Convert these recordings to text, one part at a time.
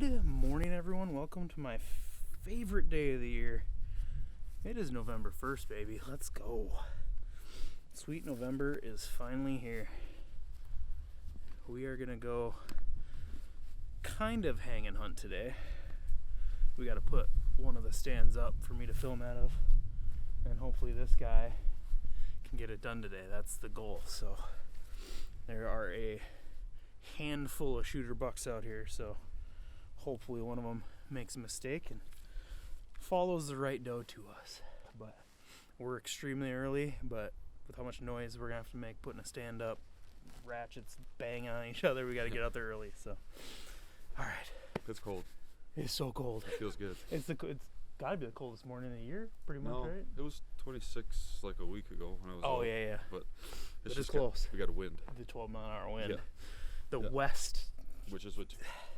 Good morning, everyone. Welcome to my favorite day of the year. It is November 1st, baby. Let's go. Sweet November is finally here. We are gonna go kind of hang and hunt today. We gotta put one of the stands up for me to film out of, and hopefully this guy can get it done today. That's the goal. So there are a handful of shooter bucks out here, so hopefully one of them makes a mistake and follows the right doe to us. But we're extremely early, but with how much noise we're gonna have to make putting a stand up, ratchets banging on each other, we gotta get out there early. So all right. It's cold. It's so cold. It feels good. It's gotta be the coldest morning of the year, pretty much, No, right? it was 26 like a week ago when I was out. Yeah. But It's just close. We got a wind. The 12-mile-an-hour wind. Yeah. The west. Which is what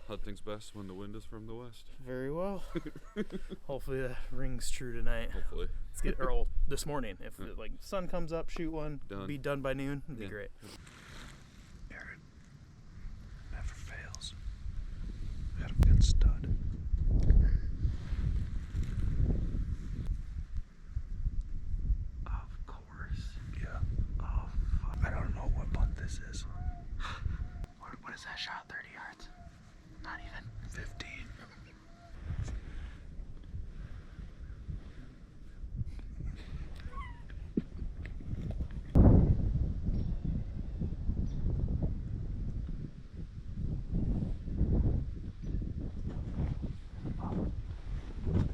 hunting's best, when the wind is from the west. Very well. Hopefully that rings true tonight. Hopefully. Let's get this morning. If the sun comes up, shoot one. Done. Be done by noon. It'd be great. Aaron never fails. Had a good stud. Of course. Yeah. Oh, fuck. I don't know what bunt this is. What is that shot? 30 yards? Not even. 15.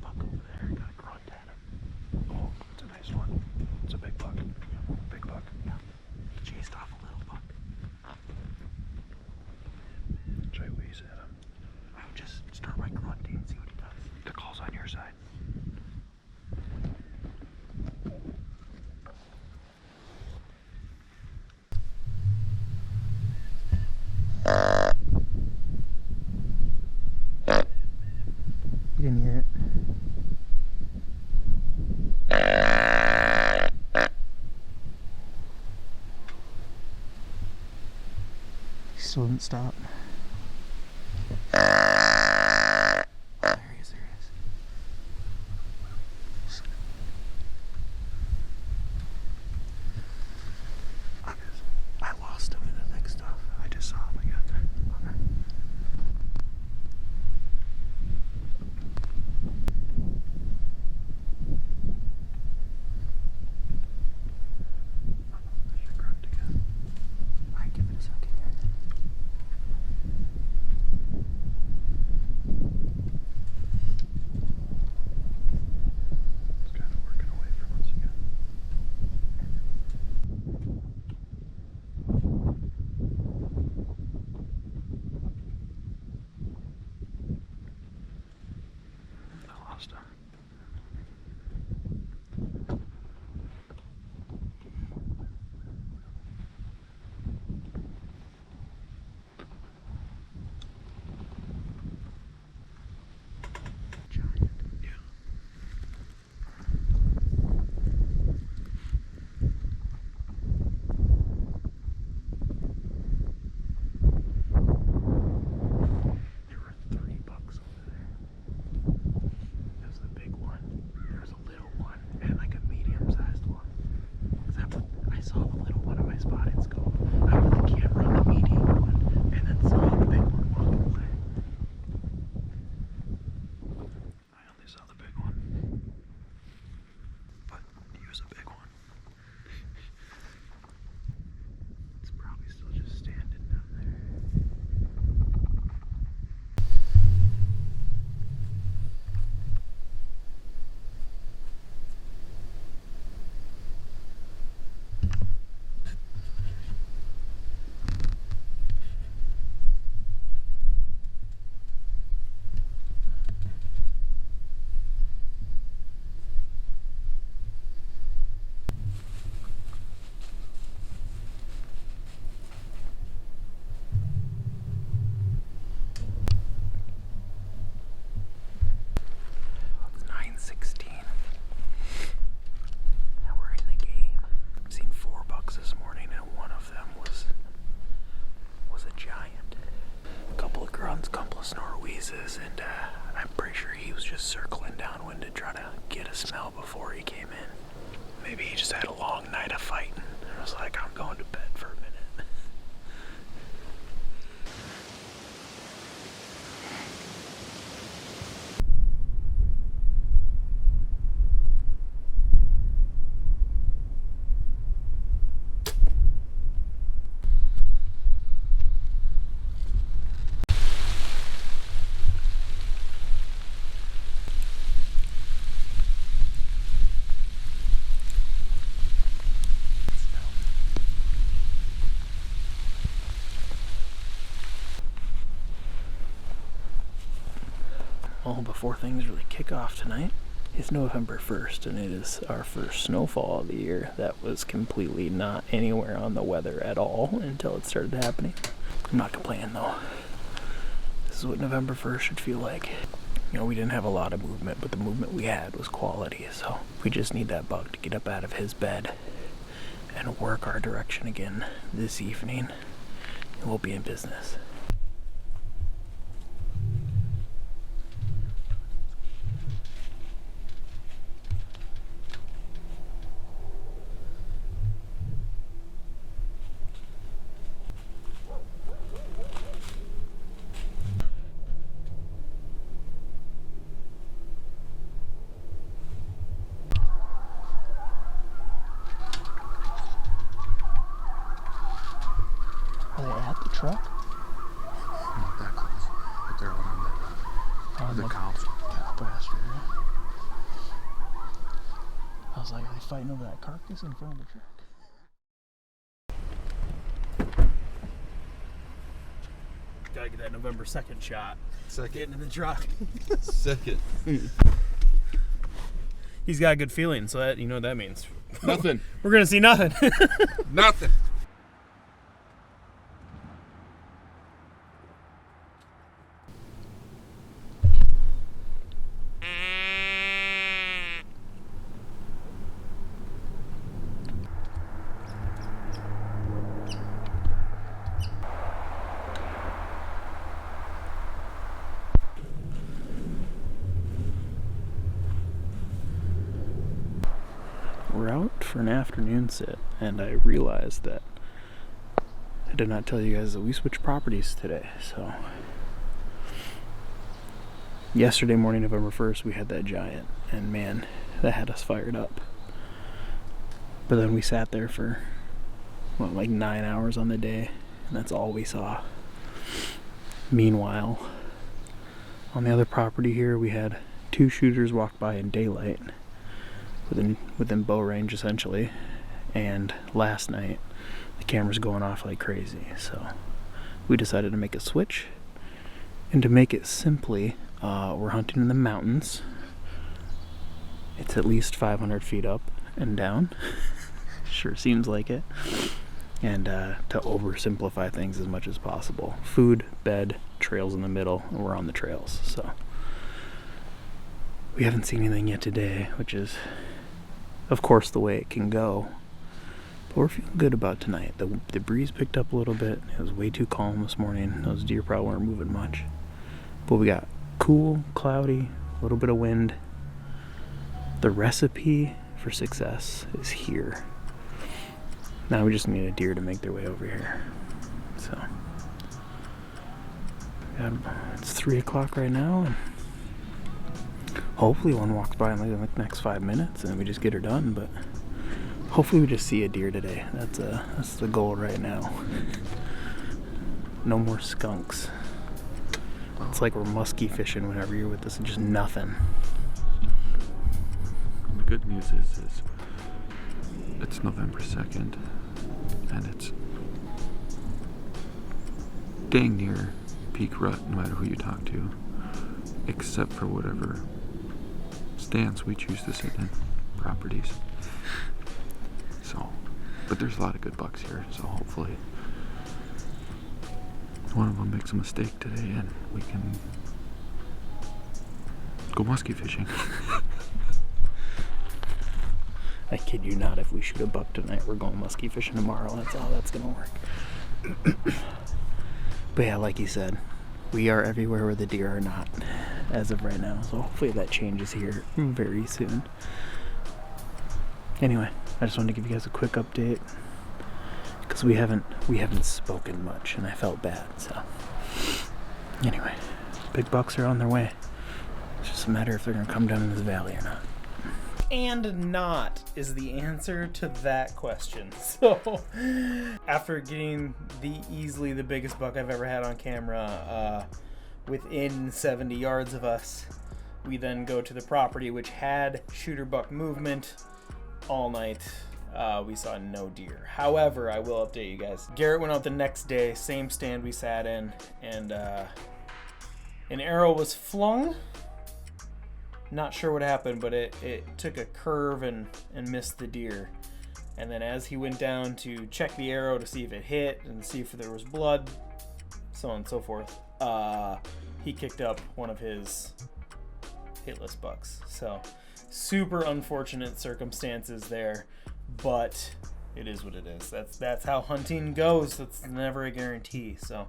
Buck over there. Got a grunt at him. Oh, it's a nice one. It's a big buck. Big buck. Yeah. He chased off a little buck. Try wheeze at him. I would just start by grunting and see what he does. The call's on your side. You didn't hear it. He still didn't stop. There he is, I lost him in the thick stuff. I just saw him again. Okay. I should grunt again. Alright, give it a second here. It's kind of working away from us again. I lost him. Giant. Yeah. There were 3 bucks over there. That was the big one. There was a little one and like a medium-sized one. I saw the little one on my spotting scope. I put the camera on the medium one and then saw the big one walking away. I only saw the big one. But he was a big one. It's probably still just standing down there. was circling downwind to try to get a smell before he came in. Maybe he just had a long night of fighting. I was like, I'm going to bed for a minute. Well, before things really kick off tonight, it's November 1st, and it is our first snowfall of the year that was completely not anywhere on the weather at all until it started happening. I'm not complaining though. This is what November 1st should feel like. You know, we didn't have a lot of movement, but the movement we had was quality, so we just need that buck to get up out of his bed and work our direction again this evening, and we'll be in business. Are they at the truck? Not that close, but they're out on the cows. Cow pasture. I was like, are they fighting over that carcass in front of the truck? Gotta get that November 2nd shot. Getting in the truck. Second. He's got a good feeling, so that, you know what that means. Nothing. We're gonna see nothing. Nothing. We're out for an afternoon sit, and I realized that I did not tell you guys that we switched properties today. So yesterday morning, November 1st, we had that giant, and man, that had us fired up. But then we sat there for like 9 hours on the day, and that's all we saw. Meanwhile, on the other property here, we had 2 shooters walk by in daylight, within bow range essentially, and last night the camera's going off like crazy, so we decided to make a switch. And to make it simply, we're hunting in the mountains. It's at least 500 feet up and down. Sure seems like it. And to oversimplify things as much as possible, food, bed, trails in the middle, and we're on the trails. So we haven't seen anything yet today, which is of course the way it can go, but we're feeling good about tonight. The breeze picked up a little bit. It was way too calm this morning. Those deer probably weren't moving much, but we got cool, cloudy, a little bit of wind. The recipe for success is here. Now we just need a deer to make their way over here. So it's 3 o'clock right now, and hopefully one walks by in like the next 5 minutes and we just get her done, but hopefully we just see a deer today. That's the goal right now. No more skunks. It's like we're muskie fishing whenever you're with us, just nothing. The good news is it's November 2nd, and it's dang near peak rut no matter who you talk to, except for whatever stance we choose to sit in properties. So, but there's a lot of good bucks here, so hopefully one of them makes a mistake today and we can go muskie fishing. I kid you not, if we shoot a buck tonight, we're going muskie fishing tomorrow. That's how that's gonna work. But yeah, like you said, we are everywhere where the deer are not. as of right now. So hopefully that changes here very soon. Anyway, I just wanted to give you guys a quick update because we haven't spoken much, and I felt bad. So anyway, big bucks are on their way. It's just a matter if they're gonna come down in this valley or not. And not is the answer to that question. So after getting easily the biggest buck I've ever had on camera within 70 yards of us, we then go to the property which had shooter buck movement all night. We saw no deer. However, I will update you guys. Garrett went out the next day, same stand we sat in, and an arrow was flung. Not sure what happened, but it took a curve and missed the deer. And then as he went down to check the arrow to see if it hit and see if there was blood, so on and so forth, he kicked up one of his hitless bucks. So super unfortunate circumstances there, but it is what it is. That's how hunting goes. That's never a guarantee. So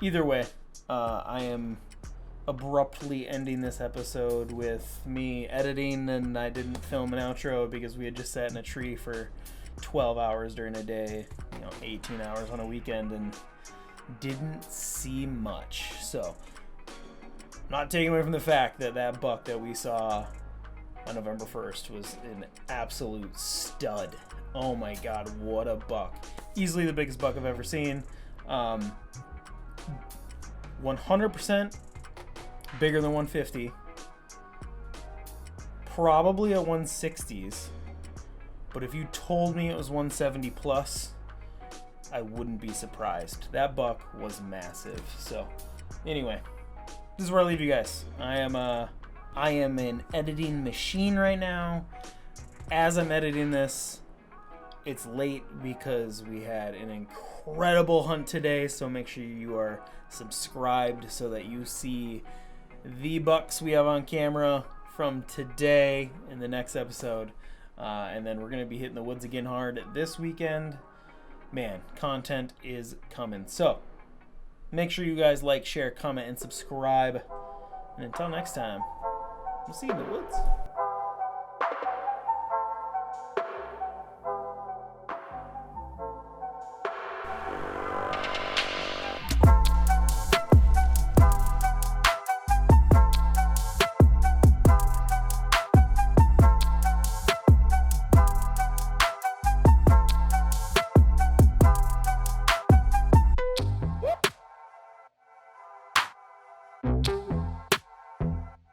either way, I am abruptly ending this episode with me editing, and I didn't film an outro because we had just sat in a tree for 12 hours during a day, 18 hours on a weekend, and didn't see much. So not taking away from the fact that buck that we saw on November 1st was an absolute stud. Oh my god, what a buck. Easily the biggest buck I've ever seen. 100% bigger than 150. Probably at 160s. But if you told me it was 170 plus, I wouldn't be surprised. That buck was massive. So anyway, this is where I leave you guys. I am an editing machine right now. As I'm editing this, it's late because we had an incredible hunt today, so make sure you are subscribed so that you see the bucks we have on camera from today in the next episode. And then we're going to be hitting the woods again hard this weekend. Man, content is coming. So make sure you guys like, share, comment, and subscribe. And until next time, we'll see you in the woods.